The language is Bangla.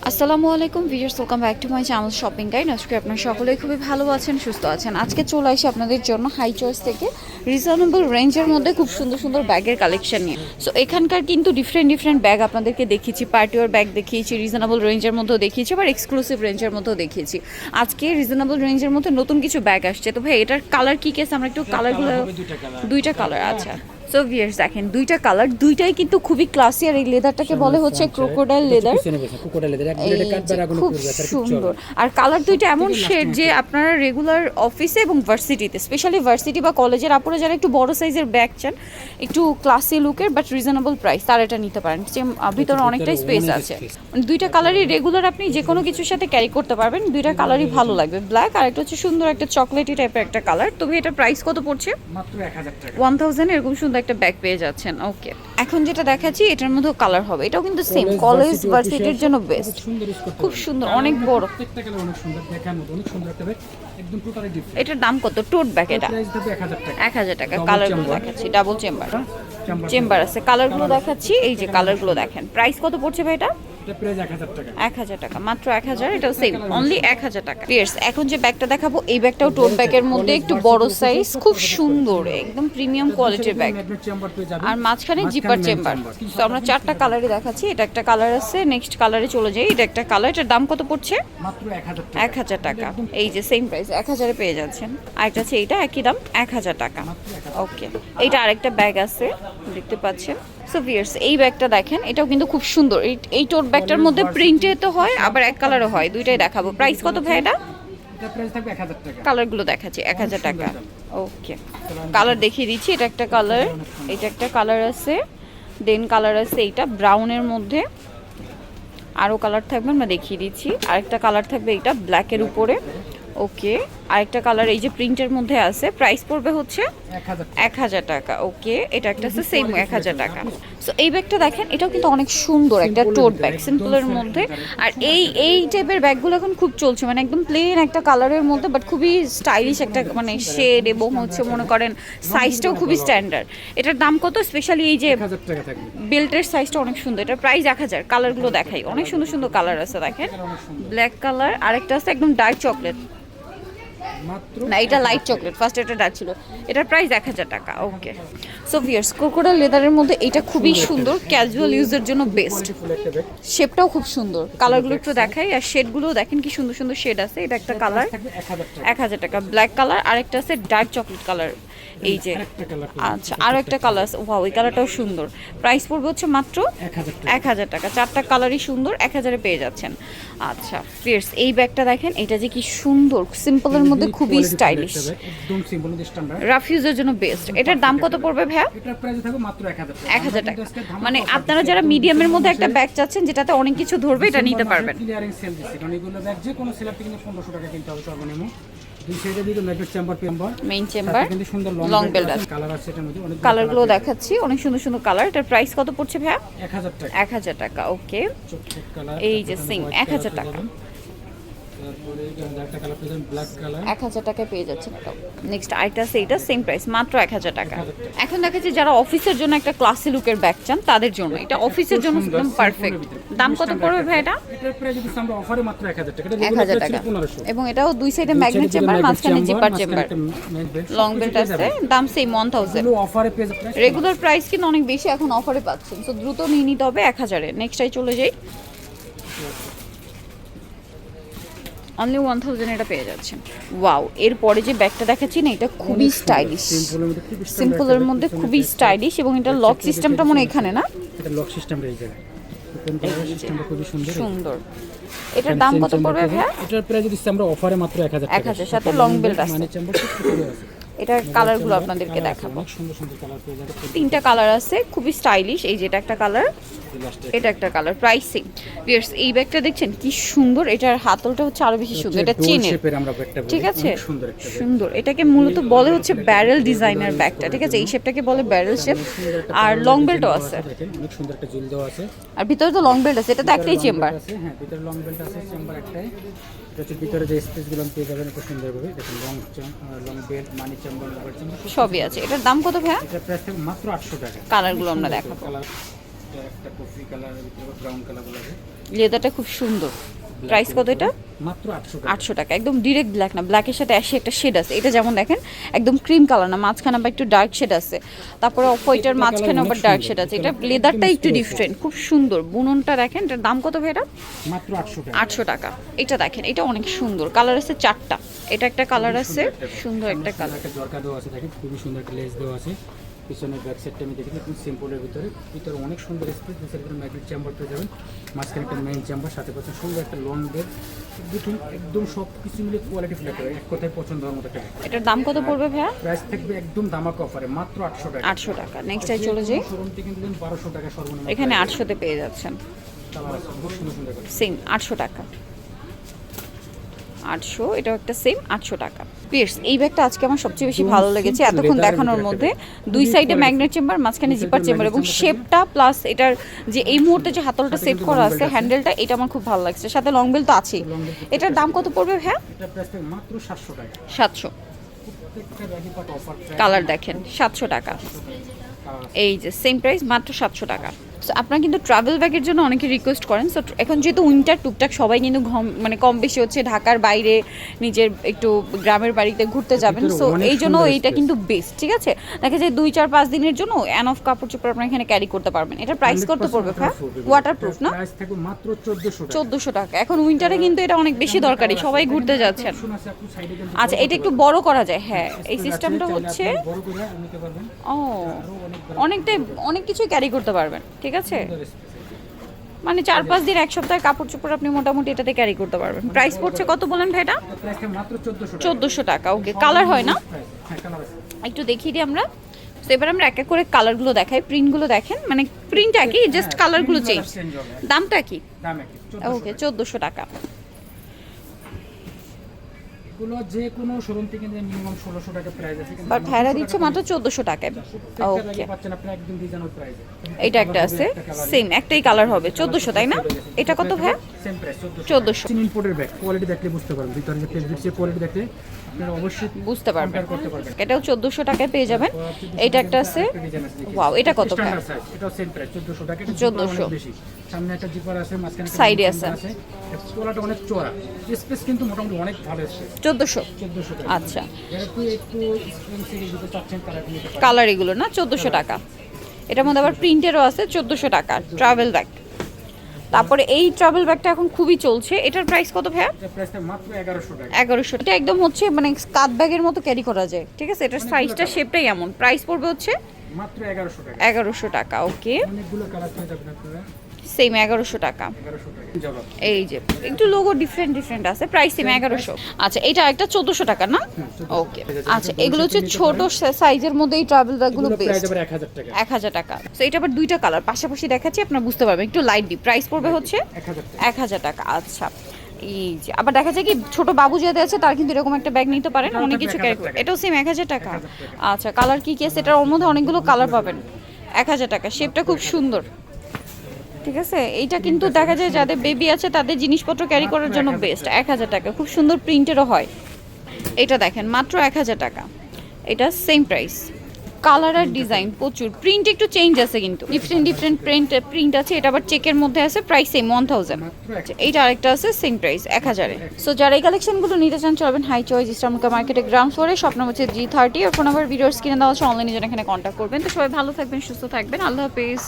আসসালামু আলাইকুম viewers, welcome back to my channel shopping guide. আজকে আপনারা সকলেই খুবই ভালো আছেন, সুস্থ আছেন। আজকে চলে আসি আপনাদের জন্য হাই চয়েস থেকে রিজনেবল রেঞ্জের মধ্যে খুব সুন্দর সুন্দর ব্যাগের কালেকশন নিয়ে। সো এখানকার কিন্তু ডিফারেন্ট ব্যাগ আপনাদেরকে দেখিয়েছি, পার্টিওয়ার ব্যাগ দেখিয়েছি, রিজনেবল রেঞ্জের মধ্যেও দেখিয়েছি, আবার এক্সক্লুসিভ রেঞ্জের মধ্যেও দেখিয়েছি। আজকে রিজনেবল রেঞ্জের মধ্যে নতুন কিছু ব্যাগ আসছে। তো ভাই এটার কালার কি কেস, আমরা একটু কালারগুলো, দুইটা কালার। আচ্ছা, সো ভিউয়ার্স দেখেন দুইটা কালার, দুইটাই কিন্তু খুবই ক্লাসি। আর এই লেদারটাকে বলে হচ্ছে ক্রোকোডাইল লেদার, খুব সুন্দর। আর কালার দুইটা এমন শেড যে আপনারা রেগুলার অফিসে এবং ভার্সিটিতে, স্পেশালি ভার্সিটি বা কলেজের আপুরা যারা একটু বড় সাইজের ব্যাগ চান, একটু ক্লাসি লুকের বাট রিজনেবল প্রাইস, তার এটা নিতে পারেন। ভিতরে অনেকটাই স্পেস আছে। মানে দুইটা কালারই রেগুলার আপনি যে কোনো কিছুর সাথে ক্যারি করতে পারবেন, দুইটা কালারই ভালো লাগবে। ব্ল্যাক আর একটা হচ্ছে সুন্দর একটা চকলেটি টাইপের একটা কালার। তবে এটা প্রাইস কত পড়ছে? মাত্র 1000 টাকা। 1000 এরকম সুন্দর একটা ব্যাগ পেয়ে যাচ্ছেন। ওকে, এখন যেটা দেখাচ্ছি এটার মধ্যেও কালার হবে, এটাও কিন্তু সেম কলেজ ভার্সিটির জন্য বেস্ট। খুব সুন্দর, অনেক বড়, প্রত্যেকটা কালার অনেক সুন্দর, দেখার মতো অনেক সুন্দর একটা ব্যাগ, একদম টোটালি ডিফারেন্ট। এটার দাম কত? টোট ব্যাগ এটা প্রাইস হবে 1000 টাকা। 1000 টাকা। কালারগুলো দেখাচ্ছি, ডাবল চেম্বার আছে, কালারগুলো দেখাচ্ছি। এই যে কালারগুলো দেখেন, প্রাইস কত পড়ছে ভাই এটা? এটা প্রাইস 1000 টাকা। 1000 টাকা, মাত্র 1000। এটাও সেম, অনলি 1000 টাকা। পিয়ার্স, এখন যে ব্যাগটা দেখাবো এই ব্যাগটাও টোট ব্যাগের মধ্যে একটু বড় সাইজ, খুব সুন্দর, একদম প্রিমিয়াম কোয়ালিটির ব্যাগ। আর মাঝখানে জিপার চেম্বার। তো আমরা চারটা কালারই দেখাচ্ছি। এটা একটা কালার আছে, নেক্সট কালারে চলে যাই। এটা একটা কালার, এটার দাম কত পড়ছে? মাত্র 1000 টাকা। 1000 টাকা। এই যে সেম প্রাইস 1000 এ পেয়ে যাচ্ছেন। আরেকটা আছে, এইটা একই দাম 1000 টাকা। ওকে, এইটা আরেকটা ব্যাগ আছে, দেখতে পাচ্ছেন। সো ভিউয়ার্স, এই ব্যাগটা দেখেন, এটাও কিন্তু খুব সুন্দর। এই টোট ব্যাগটার মধ্যে প্রিন্টে তো হয়, আবার এক কালারও হয়, দুইটাই দেখাবো। প্রাইস কত ভাই এটা? এটা প্রাইস থাকবে 1000 টাকা। কালারগুলো দেখাচ্ছি, 1000 টাকা। ওকে, কালার দেখিয়ে দিচ্ছি। এটা একটা কালার, এটা একটা কালার আছে, দেন কালার আছে এইটা ব্রাউনের মধ্যে, আরও কালার থাকবে, আমরা দেখিয়ে দিচ্ছি। আরেকটা কালার থাকবে এইটা ব্ল্যাকের উপরে। ওকে, আরেকটা কালার এই যে প্রিন্টের মধ্যে আছে। প্রাইস পড়বে হচ্ছে 1000 টাকা। ওকে, এটা একটা আছে সেম 1000 টাকা। সো এই ব্যাগটা দেখেন, এটাও কিন্তু অনেক সুন্দর একটা টোট ব্যাগ, সিম্পলের মধ্যে। আর এই টাইপের ব্যাগগুলো এখন খুব চলছে, মানে একদম প্লেন একটা কালারের মধ্যে বাট খুবই স্টাইলিশ একটা মানে শেড, এবং হচ্ছে মনে করেন সাইজটাও খুবই স্ট্যান্ডার্ড। এটার দাম কত? স্পেশালি এই যে 1000 টাকা থাকবে। বেল্টের সাইজটা অনেক সুন্দর, এটার প্রাইস 1000। কালারগুলো দেখাই, অনেক সুন্দর সুন্দর কালার আছে দেখেন। ব্ল্যাক কালার, আরেকটা আছে একদম ডার্ক চকলেট, মাত্র না এটা লাইট চকলেট, ফার্স্ট এটা ডার্ক ছিল। এটার প্রাইস 1000 টাকা। ওকে, সো ভিউয়ার্স, ক্রোকোডাইল লেদারের মধ্যে এটা খুবই সুন্দর, ক্যাজুয়াল ইউজের জন্য বেস্ট। ফুল একটা ব্যাগ। শেপটাও খুব সুন্দর, কালারগুলো একটু দেখাই। আর শেডগুলো দেখেন কি সুন্দর সুন্দর শেড আছে। এটা একটা কালার থাকবে 1000 টাকা। 1000 টাকা, ব্ল্যাক কালার। আরেকটা আছে ডার্ক চকলেট কালার, এই যে। আরেকটা কালার। আচ্ছা, আরও একটা কালার আছে, ওয়াও, এই কালারটাও সুন্দর। প্রাইস পড়বে হচ্ছে মাত্র 1000 টাকা। 1000 টাকা। চারটা কালারই সুন্দর, 1000 এ পেয়ে যাচ্ছেন। আচ্ছা ফিয়ার্স, এই ব্যাগটা দেখেন, এটা যে কি সুন্দর, সিম্পলের মধ্যে খুবই স্টাইলিশ, একদম সিম্পল স্ট্যান্ডার্ড, রাফ ইউজের জন্য বেস্ট। এটার দাম কত পড়বে ভাইয়া? এটার প্রাইস থাকবে মাত্র 1000 টাকা। 1000 টাকা। মানে আপনারা যারা মিডিয়ামের মধ্যে একটা ব্যাগ চাচ্ছেন যেটাতে অনেক কিছু ধরবে, এটা নিতে পারবেন। ক্লিয়ারিং সেল দিচ্ছে, কারণ এগুলো ব্যাগ যে কোনো সেলার থেকে 1500 টাকা কিনতে হবে সর্বনিম্ন। দুই সাইডে দিকে ম্যাগনেট চেম্বার মেইন চেম্বার, কিন্তু সুন্দর লং বেল্ট আছে। কালার আছে এটার মধ্যে, অনেক কালারগুলো দেখাচ্ছি, অনেক সুন্দর সুন্দর কালার। এটার প্রাইস কত পড়ছে ভাইয়া? 1000 টাকা। 1000 টাকা। ওকে, চকলেট কালার, এই যে সেম 1000 টাকা। তারপরে একটা কালার পেয়েছেন ব্ল্যাক কালার, 1000 টাকায় পেয়ে যাচ্ছেন এটাও। নেক্সট আইটা আছে, এটা সেম প্রাইস, মাত্র 1000 টাকা। এখন দেখাচ্ছি যারা অফিসের জন্য একটা ক্লাসি লুকের ব্যাগ চান তাদের জন্য, এটা অফিসের জন্য একদম পারফেক্ট। দাম কত পড়বে ভাই এটা? এটার প্রাইস যদি আমরা অফারে মাত্র 1000 টাকা। এটা 1000 টাকা। 1500। এবং এটাও দুই সাইডে ম্যাগনেট চেম্বার, মাঝখানে জিপার চেম্বার, লং বেল্ট আছে। দাম সেম 1000। এগুলো অফারে পেয়ে যাবেন। রেগুলার প্রাইস কিন্তু অনেক বেশি, এখন অফারে পাচ্ছেন। সো দ্রুত নিয়ে নিতে হবে 1000 এ। নেক্সট আই চলে যাই, অনলি 1000 এটা পেয়ে যাচ্ছেন। ওয়াও, এরপরে যে ব্যাগটা দেখাচ্ছি না, এটা খুবই স্টাইলিশ, সিম্পলের মধ্যে খুবই স্টাইলিশ। এবং এটা লক সিস্টেমটা মনে এখানে না, এটা লক সিস্টেমটা এই জায়গায়, সিস্টেমটা খুবই সুন্দর সুন্দর। এটার দাম কত পড়বে ভাইয়া? এটার প্রাইস যদি আমরা অফারে মাত্র 1000 টাকা। 1000 সাথে লং বেল্ট আছে। মানে চেম্বার খুব সুন্দর আছে। এটার কালারগুলো আপনাদেরকে দেখাবো, অনেক সুন্দর সুন্দর কালার পেয়ে যাবেন। 3টা কালার আছে, খুবই স্টাইলিশ। এই যে এটা একটা কালার, এটা একটা কালার, প্রাইসিং। ভিউয়ার্স, এই ব্যাগটা দেখছেন কি সুন্দর, এটার হাতলটা হচ্ছে আরো বেশি সুন্দর, এটা চেনের, ঠিক আছে, সুন্দর। এটাকে মূলত বলে হচ্ছে ব্যারেল ডিজাইনার ব্যাগটা, ঠিক আছে, এই শেপটাকে বলে ব্যারেল শেপ। আর লং বেল্টও আছে, অনেক সুন্দর একটা ঝুল দেওয়া আছে। আর ভিতরে তো লং বেল্ট আছে, এটা তো একটাই চেম্বার। হ্যাঁ, ভিতরে লং বেল্ট আছে, চেম্বার একটাই। এটা ভিতরে যে স্পেসগুলো পেয়ে যাবেন এটা সুন্দরভাবে দেখুন, লং বেল্ট, মানি চেম্বার, মোবাইল চেম্বার সবই আছে। এটার দাম কত ভাইয়া? এটা প্রাইস থাকবে মাত্র 800 টাকা। কালারগুলো আমরা দেখাবো, কালার একটা কফি কালার, ভিতরে ব্রাউন কালার বলা যায়। লেদারটা খুব সুন্দর। প্রাইস কত এটা? মাত্র 800 টাকা। 800 টাকা। একদম ডিরেক্ট ব্ল্যাক না, ব্ল্যাকের সাথে অ্যাশে একটা শেড আছে। এটা যেমন দেখেন একদম ক্রিম কালার না, মাঝখানে আবার একটু ডার্ক শেড আছে। তারপরে অফ হোয়াইটের মাঝখানে আবার ডার্ক শেড আছে। এটা লেদারটা একটু ডিফারেন্ট, খুব সুন্দর। বুননটা দেখেন, এটার দাম কত ভাই এটা? মাত্র 800 টাকা। 800 টাকা। এটা দেখেন, এটা অনেক সুন্দর। কালার আছে 4টা। এটা একটা কালার আছে, সুন্দর একটা কালার। একটা জরকা দেওয়া আছে দেখেন, খুবই সুন্দর একটা লেস দেওয়া আছে। পিছনের ব্যাক সাইডটা আমি দেখি একদম সিম্পলের ভিতরে অনেক সুন্দর স্পেস। দুই সাইডে ম্যাগনেট চেম্বার পেয়ে যাবেন, মাঝখানে একটা মেইন চেম্বার, সাথে পাচ্ছেন সুন্দর একটা লং বেড। দেখুন একদম সব কিছু মিলে কোয়ালিটি ফ্ল্যাট হবে, এক কথায় পছন্দ হওয়ার মতো একটা ব্যাগ। এটার দাম কত পড়বে ভাইয়া? প্রাইস থাকবে একদম ধামাকা অফারে মাত্র 800 টাকা। 800 টাকা। নেক্সট টাই চলে যাই। শোরুম থেকে কিন্তু 1200 টাকা সর্বনিম্ন। এখানে 800 তে পেয়ে যাচ্ছেন। কালার আছে খুব সুন্দর সুন্দর করে। সেম 800 টাকা। 800, এটাও একটা সেম 800 টাকা। পিয়ার্স, এই ব্যাগটা আজকে আমার সবচেয়ে বেশি ভালো লেগেছে এতক্ষণ দেখানোর মধ্যে। দুই সাইডে ম্যাগনেট চেম্বার, মাঝখানে জিপার চেম্বার, এবং শেপটা প্লাস এটার যে এই মুহূর্তে যে হাতলটা সেট করা আছে হ্যান্ডেলটা, এটা আমার খুব ভালো লাগছে। সাথে লং বেল তো আছেই। এটার দাম কত পড়বে হ্যাঁ? এটা প্রাইস থাকবে মাত্র 700 টাকা। 700। প্রত্যেকটা ব্যাগই পাট অফার প্রাইস। কালার দেখেন 700 টাকা। এই যে সেম প্রাইস, মাত্র 700 টাকা। সো আপনারা কিন্তু ট্রাভেল ব্যাগের জন্য অনেকে রিকোয়েস্ট করেন। সো এখন যেহেতু উইন্টার, টুকটাক সবাই কিন্তু মানে কম বেশি হচ্ছে ঢাকার বাইরে নিজের একটু গ্রামের বাড়িতে ঘুরতে যাবেন। সো এই জন্য এইটা কিন্তু বেস্ট, ঠিক আছে? দেখা যায় 2-4-5 দিনের জন্য এনফ কাপড় চোপড় আপনারা এখানে ক্যারি করতে পারবেন। এটা প্রাইস কত পড়বে হ্যাঁ? ওয়াটারপ্রুফ না? প্রাইস থাকবে মাত্র 1400 টাকা। 1400 টাকা। এখন উইন্টারে কিন্তু এটা অনেক বেশি দরকারি, সবাই ঘুরতে যাচ্ছেন। শুন আছে আপনি সাইডে কিন্তু আচ্ছা, এটা একটু বড় করা যায়। হ্যাঁ, এই সিস্টেমটা হচ্ছে বড় করে নিতে পারবেন। ও অনেকটাই, অনেক কিছুই ক্যারি করতে পারবেন, ঠিক আছে? মানে 4-5 দিন, এক সপ্তাহের কাপড় চোপড় আপনি মোটামুটি এটাতে ক্যারি করতে পারবেন। প্রাইস পড়ছে কত বলেন ভাই এটা? প্রাইস থাকবে মাত্র 1400 টাকা। 1400 টাকা। ওকে, কালার হয় না? হ্যাঁ, কালার আছে। একটু দেখিয়ে দিই আমরা। তো এবার আমরা এক এক করে কালারগুলো দেখাই। প্রিন্টগুলো দেখেন, মানে প্রিন্ট একই, জাস্ট কালারগুলো চেঞ্জ। দামটা কি? দাম একই, 1400 ওকে, 1400 টাকা। এগুলো যে কোনো শোরুম থেকে মিনিমাম 1600 টাকা প্রাইস আছে, কিন্তু বাট ভাইরা দিচ্ছে মাত্র 1400 টাকায়। ওকে, পাচ্ছেন আপনি একদম রিজনেবল প্রাইসে। এটা একটা আছে সেম, একটাই কালার হবে 1400, তাই না? এটা কত ভাই? Same price 1400। ইম্পোর্টের ব্যাগ, কোয়ালিটি দেখলে বুঝতে পারবেন, ভিতরে যে ফেব্রিক্সের কোয়ালিটি দেখলে আপনারা অবশ্যই বুঝতে পারবেন। compare করতে পারবেন। এটাও 1400 টাকায় পেয়ে যাবেন। এটা একটা আছে, ওয়াও, এটা কত ভাই? স্ট্যান্ডার্ড সাইজ, এটাও সেম প্রাইস 1400 টাকা। এটা 1400 বেশি, সামনে একটা জিপার আছে, মাঝখানে একটা সাইডে জিপার আছে। পোলাটা অনেক চওড়া, স্পেস কিন্তু মোটামুটি অনেক ভালো স্পেস। 1400। 1400 টাকা। আচ্ছা, যারা একটু এক্সপেন্সিভ দিতে চাচ্ছেন তারা আপনি নিতে পারেন। কালার এগুলো না 1400 টাকা। এটার মধ্যে আবার প্রিন্টেরও আছে 1400 টাকা। Travel bag. তারপরে এই ট্রাভেল ব্যাগটা এখন খুবই চলছে। এটার প্রাইস কত ভাইয়া? এটা প্রাইসটা মাত্র 1100 টাকা। 1100। এটা একদম হচ্ছে মানে কাঁধ ব্যাগের মতো ক্যারি করা যায়, ঠিক আছে? এটার সাইজটা শেপটাই এমন। প্রাইস পড়বে হচ্ছে মাত্র 1100 টাকা। 1100 টাকা। ওকে, অনেকগুলো কালার পেয়ে যাবেন আপনারা। সেম 1100 টাকা। 1100 টাকা। জবাব। এই যে একটু লোগো ডিফারেন্ট আছে, প্রাইস সেম 1100। আচ্ছা, এটা একটা 1400 টাকা না? ওকে, আচ্ছা, এগুলো হচ্ছে ছোট সাইজের মধ্যে এই ট্রাভেল ব্যাগগুলো এগুলো প্রাইস বেস্ট। আবার 1000 টাকা। 1000 টাকা। সো এটা আবার দুইটা কালার পাশাপাশি দেখাচ্ছি, আপনারা বুঝতে পারবেন। একটু লাইট ডি। প্রাইস পড়বে হচ্ছে 1000 টাকা। 1000 টাকা। আচ্ছা, এই যে আবার দেখা যায় কি ছোট বাবু যাতে আছে তার কিন্তু এরকম একটা ব্যাগ নিতে পারেন, অনেক কিছু ক্যারি করে। এটাও সেম 1000 টাকা। আচ্ছা, কালার কি কি আছে? এটার মধ্যে অনেকগুলো কালার পাবেন। 1000 টাকা। শেপটা খুব সুন্দর, ঠিক আছে? এইটা কিন্তু দেখা যায় যাদের বেবি আছে তাদের জিনিসপত্র ক্যারি করার জন্য বেস্ট। 1000 টাকা। খুব সুন্দর প্রিন্টেরও হয়। এটা দেখেন মাত্র 1000 টাকা। এটা সেম প্রাইস। কালার আর ডিজাইন প্রচুর, প্রিন্ট একটু চেঞ্জ আছে, কিন্তু ডিফারেন্ট প্রিন্ট আছে। এটা আবার চেকের মধ্যে আছে, প্রাইস সেম 1000। এইটা আরেকটা আছে সেম প্রাইস 1000 এ। সো যারা এই কালেকশনগুলো নিতে চান চলবেন হাই চয়েস ইস্টার্নকা মার্কেটে গ্রাউন্ড ফ্লোরে, শপ নাম্বার হচ্ছে G30। আর ফোন নাম্বার ভিডিওর স্ক্রিনে দেওয়া আছে, অনলাইনে যেন এখানে কন্ট্যাক্ট করবেন। তো সবাই ভালো থাকবেন, সুস্থ থাকবেন। আল্লাহ হাফেজ।